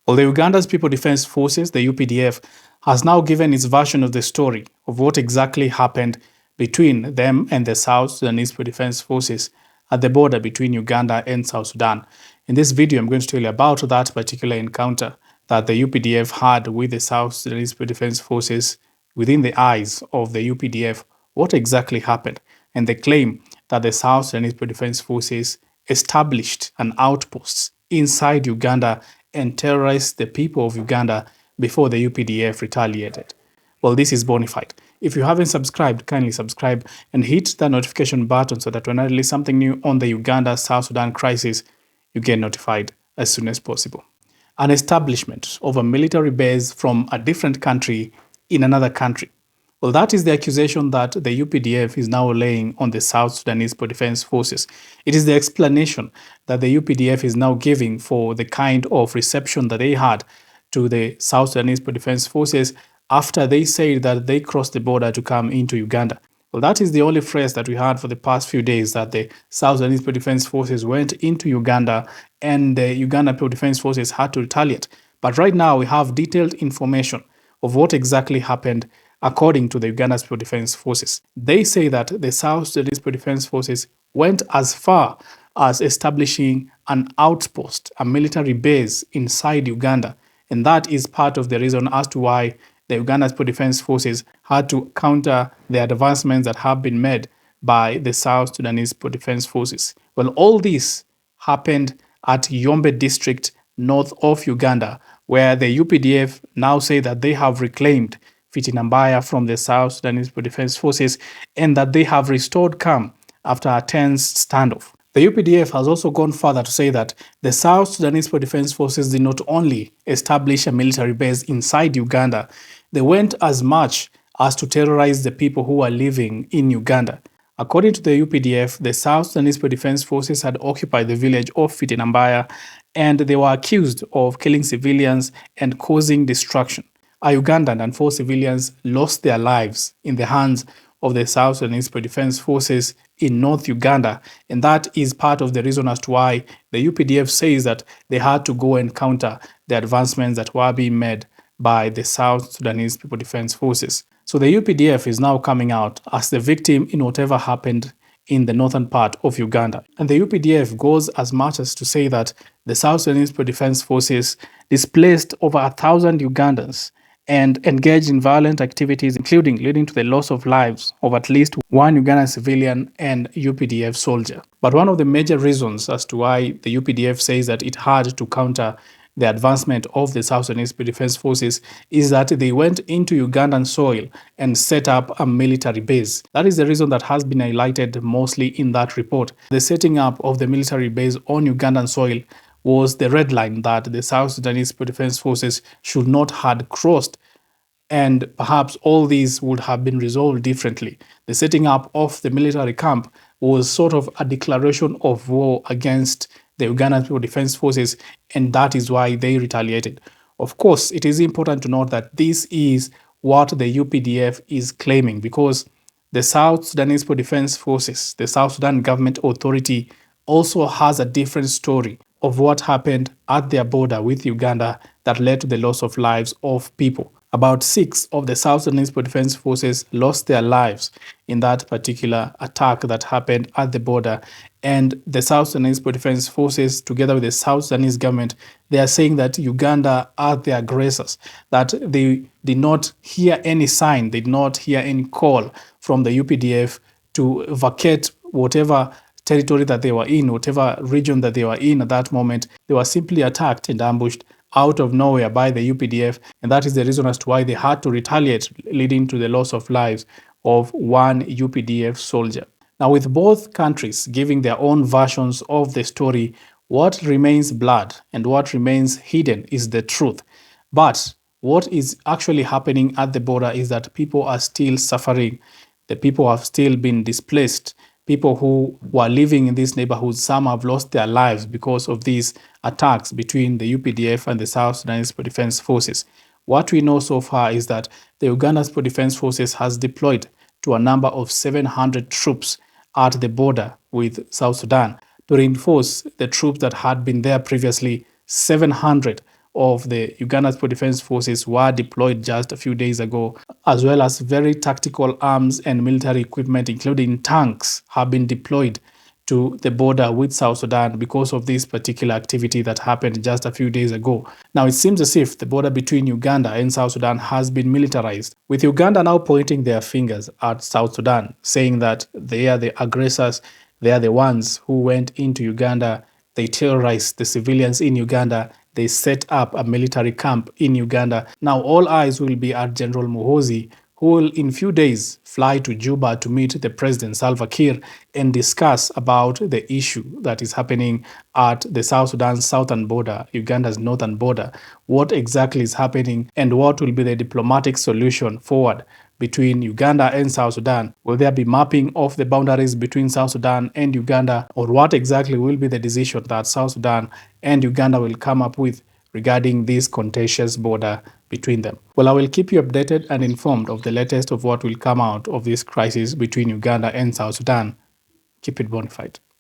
Well, the Uganda's People Defense Forces, the UPDF, has now given its version of the story of what exactly happened between them and the South Sudanese People Defense Forces at the border between Uganda and South Sudan. In this video, I'm going to tell you about that particular encounter that the UPDF had with the South Sudanese People Defense Forces within the eyes of the UPDF, what exactly happened, and the claim that the South Sudanese People Defense Forces established an outpost inside Uganda and terrorized the people of Uganda before the UPDF retaliated. Well, this is Bonafide. If you haven't subscribed, kindly subscribe and hit the notification button so that when I release something new on the Uganda-South Sudan crisis, you get notified as soon as possible. An establishment of a military base from a different country in another country. Well, that is the accusation that the UPDF is now laying on the South Sudanese People Defense Forces. It is the explanation that the UPDF is now giving for the kind of reception that they had to the South Sudanese People Defense Forces after they said that they crossed the border to come into Uganda. Well, that is the only phrase that we had for the past few days, that the South Sudanese People Defense Forces went into Uganda and the Uganda People Defense Forces had to retaliate. But right now we have detailed information of what exactly happened according to the Uganda's People Defense Forces. They say that the South Sudanese People Defense Forces went as far as establishing an outpost, a military base inside Uganda. And that is part of the reason as to why the Uganda's People Defense Forces had to counter the advancements that have been made by the South Sudanese People Defense Forces. Well, all this happened at Yombe district north of Uganda, where the UPDF now say that they have reclaimed Fitinambaya from the South Sudanese People Defense Forces and that they have restored calm after a tense standoff. The UPDF has also gone further to say that the South Sudanese People Defense Forces did not only establish a military base inside Uganda, they went as much as to terrorize the people who are living in Uganda. According to the UPDF, the South Sudanese People Defense Forces had occupied the village of Fitinambaya and they were accused of killing civilians and causing destruction. A Ugandan and 4 civilians lost their lives in the hands of the South Sudanese People Defense Forces in North Uganda, and that is part of the reason as to why the UPDF says that they had to go and counter the advancements that were being made by the South Sudanese People Defense Forces. So the UPDF is now coming out as the victim in whatever happened in the northern part of Uganda. And the UPDF goes as much as to say that the South Sudanese People Defense Forces displaced over 1,000 Ugandans and engaged in violent activities, including leading to the loss of lives of at least 1 Ugandan civilian and UPDF soldier. But one of the major reasons as to why the UPDF says that it had to counter the advancement of the South Sudanese People Defense Forces is that they went into Ugandan soil and set up a military base. That is the reason that has been highlighted mostly in that report. The setting up of the military base on Ugandan soil was the red line that the South Sudanese People Defense Forces should not have crossed, and perhaps all these would have been resolved differently. The setting up of the military camp was sort of a declaration of war against the Ugandan People Defense Forces, and that is why they retaliated. Of course, it is important to note that this is what the UPDF is claiming, because the South Sudanese People Defense Forces, the South Sudan Government Authority, also has a different story of what happened at their border with Uganda that led to the loss of lives of people. About 6 of the South Sudanese People Defense Forces lost their lives in that particular attack that happened at the border. And the South Sudanese People Defense Forces, together with the South Sudanese government, they are saying that Uganda are the aggressors, that they did not hear any sign, they did not hear any call from the UPDF to vacate whatever territory that they were in, whatever region that they were in at that moment. They were simply attacked and ambushed out of nowhere by the UPDF, and that is the reason as to why they had to retaliate, leading to the loss of lives of 1 UPDF soldier. Now, with both countries giving their own versions of the story, what remains blurred and what remains hidden is the truth. But what is actually happening at the border is that people are still suffering. The people have still been displaced. People who were living in these neighborhoods, some have lost their lives because of these attacks between the UPDF and the South Sudanese People Defense Forces. What we know so far is that the Uganda's People Defense Forces has deployed to a number of 700 troops at the border with South Sudan to reinforce the troops that had been there previously. 700 of the Uganda Civil Defense Forces were deployed just a few days ago, as well as very tactical arms and military equipment, including tanks, have been deployed to the border with South Sudan because of this particular activity that happened just a few days ago. Now, it seems as if the border between Uganda and South Sudan has been militarized, with Uganda now pointing their fingers at South Sudan, saying that they are the aggressors, they are the ones who went into Uganda, they terrorized the civilians in Uganda, they set up a military camp in Uganda. Now, all eyes will be at General Muhoozi, who will in few days fly to Juba to meet the President Salva Kiir and discuss about the issue that is happening at the South Sudan southern border, Uganda's northern border, what exactly is happening and what will be the diplomatic solution forward between Uganda and South Sudan. Will there be mapping of the boundaries between South Sudan and Uganda, or what exactly will be the decision that South Sudan and Uganda will come up with regarding this contentious border between them? Well, I will keep you updated and informed of the latest of what will come out of this crisis between Uganda and South Sudan. Keep it bona fide.